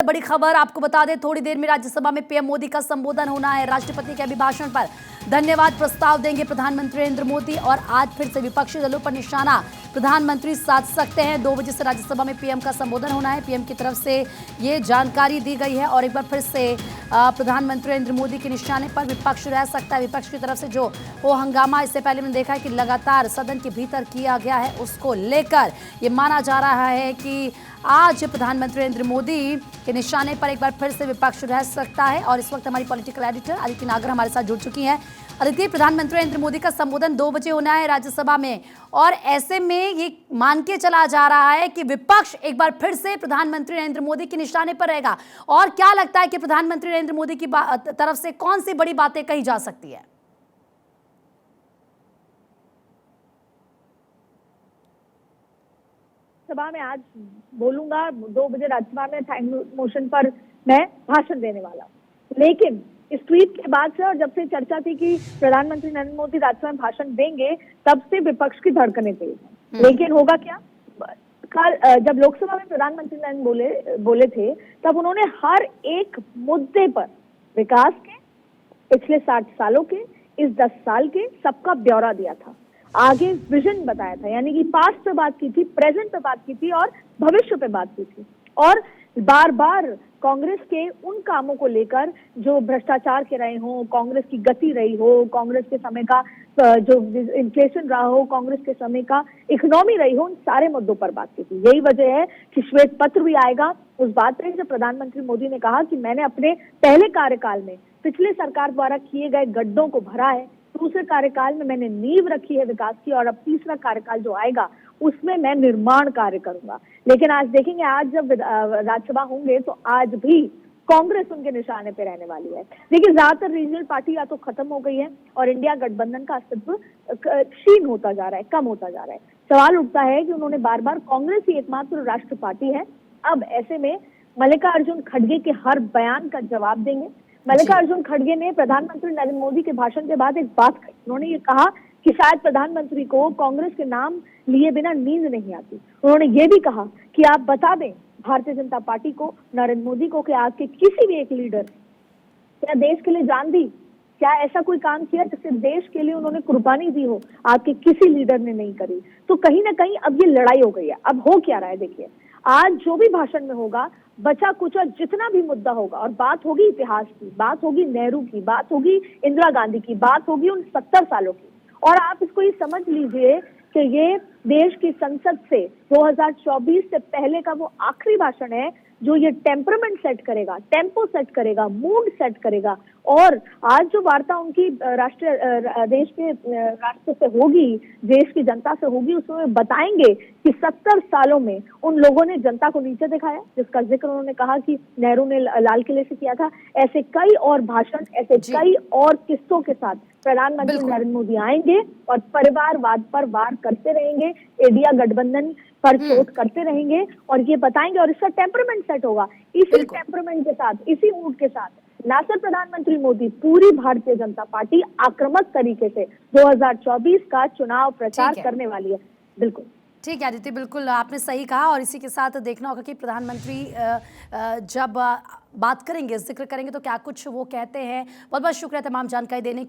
बड़ी खबर आपको बता दें, थोड़ी देर में राज्यसभा में पीएम मोदी का संबोधन होना है। राष्ट्रपति के अभिभाषण पर धन्यवाद प्रस्ताव देंगे प्रधानमंत्री नरेंद्र मोदी और आज फिर से विपक्षी दलों पर निशाना प्रधानमंत्री साध सकते हैं। 2 बजे से राज्यसभा में पीएम का संबोधन होना है। पीएम की तरफ से ये जानकारी दी गई है और एक बार फिर से प्रधानमंत्री नरेंद्र मोदी के निशाने पर विपक्ष रह सकता है। विपक्ष की तरफ से जो वो हंगामा इससे पहले मैंने देखा है कि लगातार सदन के भीतर किया गया है, उसको लेकर ये माना जा रहा है कि आज प्रधानमंत्री नरेंद्र मोदी के निशाने पर एक बार फिर से विपक्ष रह सकता है। और इस वक्त हमारी पॉलिटिकल एडिटर अदिति नागर हमारे साथ जुड़ चुकी हैं। अदिति, प्रधानमंत्री नरेंद्र मोदी का संबोधन 2 बजे होना है राज्यसभा में और ऐसे में ये मान के चला जा रहा है कि विपक्ष एक बार फिर से प्रधानमंत्री नरेंद्र मोदी के निशाने पर रहेगा। और क्या लगता है कि प्रधानमंत्री नरेंद्र मोदी की तरफ से कौन सी बड़ी बातें कही जा सकती है? सभा में आज बोलूंगा, 2 बजे राज्यसभा में थैंक मोशन पर मैं भाषण देने वाला हूं। लेकिन इस ट्वीट के बाद से और जब से चर्चा थी कि प्रधानमंत्री नरेंद्र मोदी राज्यसभा में भाषण देंगे, तब से विपक्ष की धड़कनें तेज हैं। लेकिन होगा क्या? कल जब लोकसभा में प्रधानमंत्री नरेंद्र बोले थे, तब उन्होंने हर एक मुद्दे पर विकास के, पिछले 60 सालों के, इस 10 साल के सबका ब्यौरा दिया था। आगे विजन बताया था, यानी कि पास्ट पे बात की थी, प्रेजेंट पे बात की थी और भविष्य पे बात की थी। और बार बार कांग्रेस के उन कामों को लेकर जो भ्रष्टाचार के रहे हो, कांग्रेस की गति रही हो, कांग्रेस के समय का जो इन्फ्लेशन रहा हो, कांग्रेस के समय का इकोनॉमी रही हो, उन सारे मुद्दों पर बात की थी। यही वजह है कि श्वेत पत्र भी आएगा उस बात पर, जब प्रधानमंत्री मोदी ने कहा कि मैंने अपने पहले कार्यकाल में पिछले सरकार द्वारा किए गए गड्ढों को भरा है, दूसरे कार्यकाल में मैंने नींव रखी है विकास की, और अब तीसरा कार्यकाल जो आएगा उसमें मैं निर्माण कार्य करूंगा। लेकिन आज देखेंगे, आज जब राज्यसभा होंगे तो आज भी कांग्रेस उनके निशाने पे रहने वाली है। देखिए, ज्यादातर रीजनल पार्टी या तो खत्म हो गई है और इंडिया गठबंधन का अस्तित्व क्षीण होता जा रहा है, कम होता जा रहा है। सवाल उठता है कि उन्होंने बार बार कांग्रेस ही एकमात्र राष्ट्र पार्टी है, अब ऐसे में मल्लिकार्जुन खड़गे के हर बयान का जवाब देंगे। मल्लिकार्जुन खड़गे ने प्रधानमंत्री नरेंद्र मोदी के भाषण के बाद एक बात कही। उन्होंने ये कहा कि शायद प्रधानमंत्री को कांग्रेस के नाम लिए बिना नींद नहीं आती। उन्होंने ये भी कहा कि आप बता दें भारतीय जनता पार्टी को, नरेंद्र मोदी को, कि आपके किसी भी एक लीडर क्या देश के लिए जान दी, क्या ऐसा कोई काम किया जिससे देश के लिए उन्होंने कुर्बानी दी हो, आपके किसी लीडर ने नहीं करी। तो कहीं ना कहीं अब ये लड़ाई हो गई है। अब हो क्या रहा है, देखिए, आज जो भी भाषण में होगा, बचा कुचा जितना भी मुद्दा होगा, और बात होगी इतिहास की, बात होगी नेहरू की, बात होगी इंदिरा गांधी की, बात होगी उन 70 सालों की। और आप इसको ये समझ लीजिए कि ये देश की संसद से 2024 से पहले का वो आखिरी भाषण है जो ये टेम्परामेंट सेट करेगा, टेम्पो सेट करेगा, मूड सेट करेगा। और आज जो वार्ता उनकी देश के राष्ट्र से होगी, देश की जनता से होगी, उसमें बताएंगे कि 70 सालों में उन लोगों ने जनता को नीचे दिखाया, जिसका जिक्र उन्होंने कहा कि नेहरू ने लाल किले से किया था। ऐसे कई और भाषण, ऐसे कई और किस्सों के साथ प्रधानमंत्री नरेंद्र मोदी आएंगे और परिवारवाद पर वार करते रहेंगे, इंडिया गठबंधन पर चोट करते रहेंगे और ये बताएंगे, और इसका टेम्परामेंट सेट होगा। इसी टेम्परामेंट के साथ, इसी मूड के साथ ना सिर्फ प्रधानमंत्री मोदी, पूरी भारतीय जनता पार्टी आक्रामक तरीके से 2024 का चुनाव प्रचार करने वाली है। बिल्कुल ठीक है आदित्य, बिल्कुल आपने सही कहा। और इसी के साथ देखना होगा कि प्रधानमंत्री जब बात करेंगे, जिक्र करेंगे, तो क्या कुछ वो कहते हैं। बहुत बहुत शुक्रिया तमाम जानकारी देने के